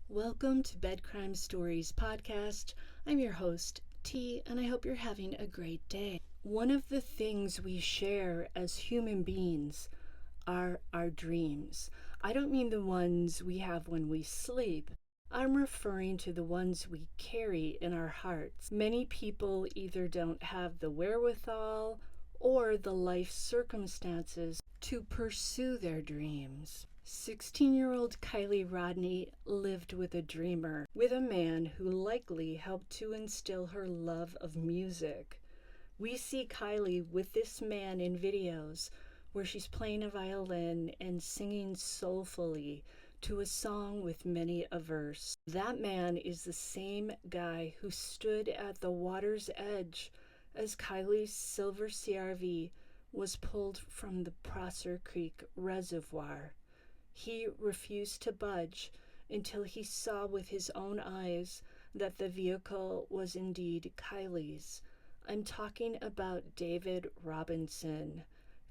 Welcome to Bed Crime Stories podcast. I'm your host, T, and I hope you're having a great day. One of the things we share as human beings are our dreams. I don't mean the ones we have when we sleep. I'm referring to the ones we carry in our hearts. Many people either don't have the wherewithal or the life circumstances to pursue their dreams. 16-year-old Kiely Rodni lived with a dreamer, with a man who likely helped to instill her love of music. We see Kiely with this man in videos where she's playing a violin and singing soulfully to a song with many a verse. That man is the same guy who stood at the water's edge as Kiely's silver CRV was pulled from the Prosser Creek Reservoir. He refused to budge until he saw with his own eyes that the vehicle was indeed Kiely's. I'm talking about David Robinson,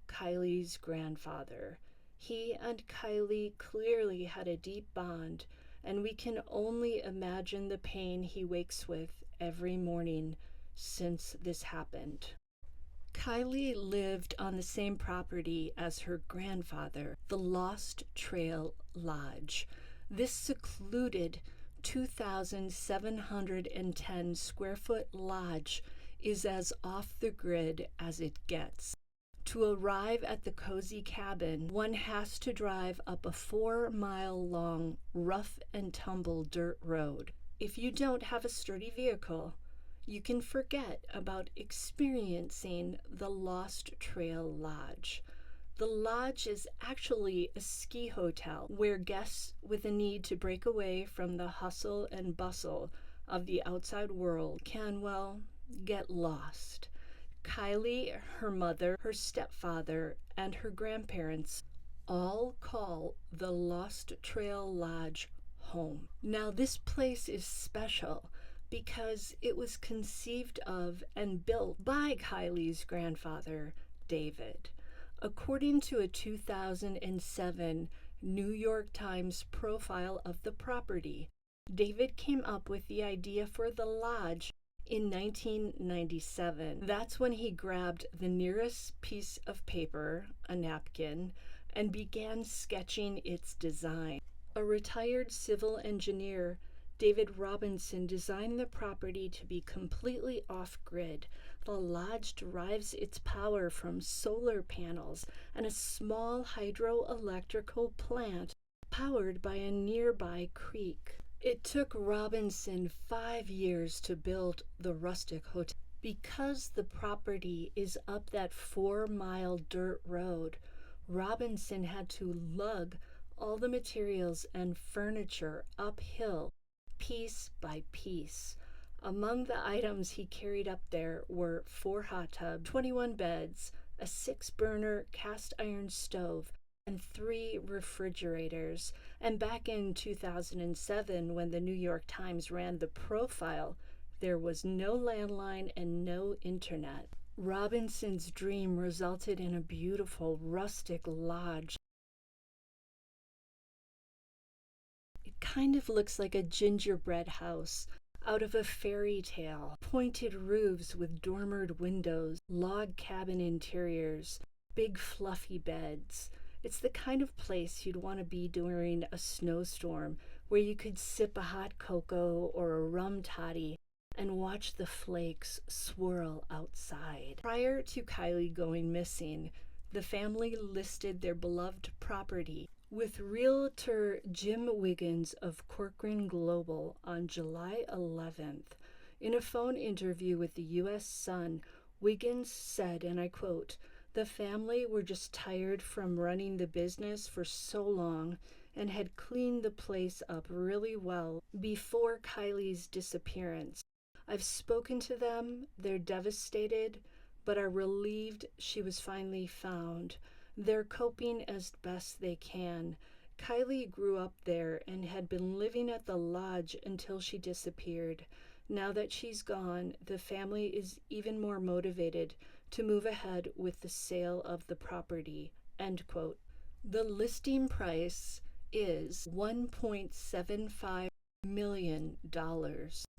Kiely's grandfather. He and Kiely clearly had a deep bond, and we can only imagine the pain he wakes with every morning since this happened. Kiely lived on the same property as her grandfather, the Lost Trail Lodge. This secluded 2,710 square foot lodge is as off the grid as it gets. To arrive at the cozy cabin, one has to drive up a 4-mile long rough and tumble dirt road. If you don't have a sturdy vehicle, you can forget about experiencing the Lost Trail Lodge. The lodge is actually a ski hotel where guests with a need to break away from the hustle and bustle of the outside world can, well, get lost. Kiely, her mother, her stepfather, and her grandparents all call the Lost Trail Lodge home. Now, this place is special because it was conceived of and built by Kiely's grandfather, David. According to a 2007 New York Times profile of the property, David came up with the idea for the lodge in 1997. That's when he grabbed the nearest piece of paper, a napkin, and began sketching its design. A retired civil engineer, David Robinson, designed the property to be completely off-grid. The lodge derives its power from solar panels and a small hydroelectrical plant powered by a nearby creek. It took Robinson 5 years to build the rustic hotel. Because the property is up that 4-mile dirt road, Robinson had to lug all the materials and furniture uphill piece by piece. Among the items he carried up there were 4 hot tubs, 21 beds, a 6-burner cast iron stove, and 3 refrigerators. And back in 2007, when the New York Times ran the profile, there was no landline and no internet. Robinson's dream resulted in a beautiful rustic lodge. Kind of looks like a gingerbread house out of a fairy tale. Pointed roofs with dormered windows, log cabin interiors, big fluffy beds. It's the kind of place you'd want to be during a snowstorm, where you could sip a hot cocoa or a rum toddy and watch the flakes swirl outside. Prior to Kiely going missing, the family listed their beloved property with realtor Jim Wiggins of Corcoran Global on July 11th. In a phone interview with the U.S. Sun, Wiggins said, and I quote, "The family were just tired from running the business for so long and had cleaned the place up really well before Kiely's disappearance. I've spoken to them, they're devastated, but are relieved she was finally found. They're coping as best they can. Kiely grew up there and had been living at the lodge until she disappeared. Now that she's gone, the family is even more motivated to move ahead with the sale of the property." End quote. The listing price is $1.75 million.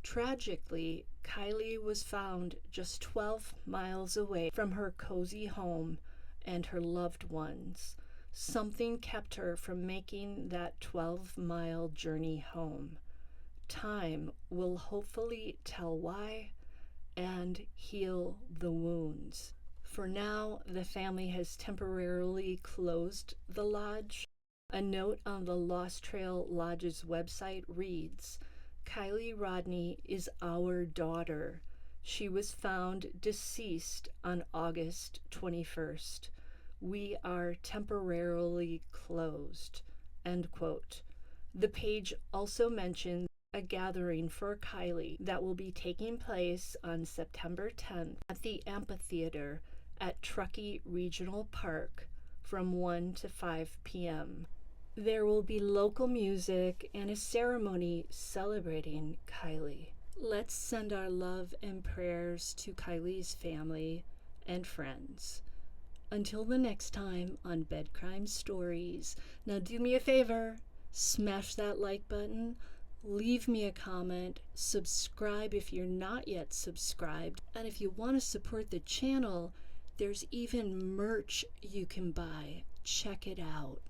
Tragically, Kiely was found just 12 miles away from her cozy home and her loved ones. Something kept her from making that 12-mile journey home. Time will hopefully tell why and heal the wounds. For now, the family has temporarily closed the lodge. A note on the Lost Trail Lodge's website reads, Kiely Rodni is our daughter. She was found deceased on August 21st. We are temporarily closed. End quote. The page also mentions a gathering for Kiely that will be taking place on September 10th at the amphitheater at Truckee Regional Park from 1 to 5 p.m. There will be local music and a ceremony celebrating Kiely. Let's send our love and prayers to Kiely's family and friends. Until the next time on Bed Crime Stories. Now do me a favor, smash that like button, leave me a comment, subscribe if you're not yet subscribed, and if you want to support the channel, there's even merch you can buy. Check it out.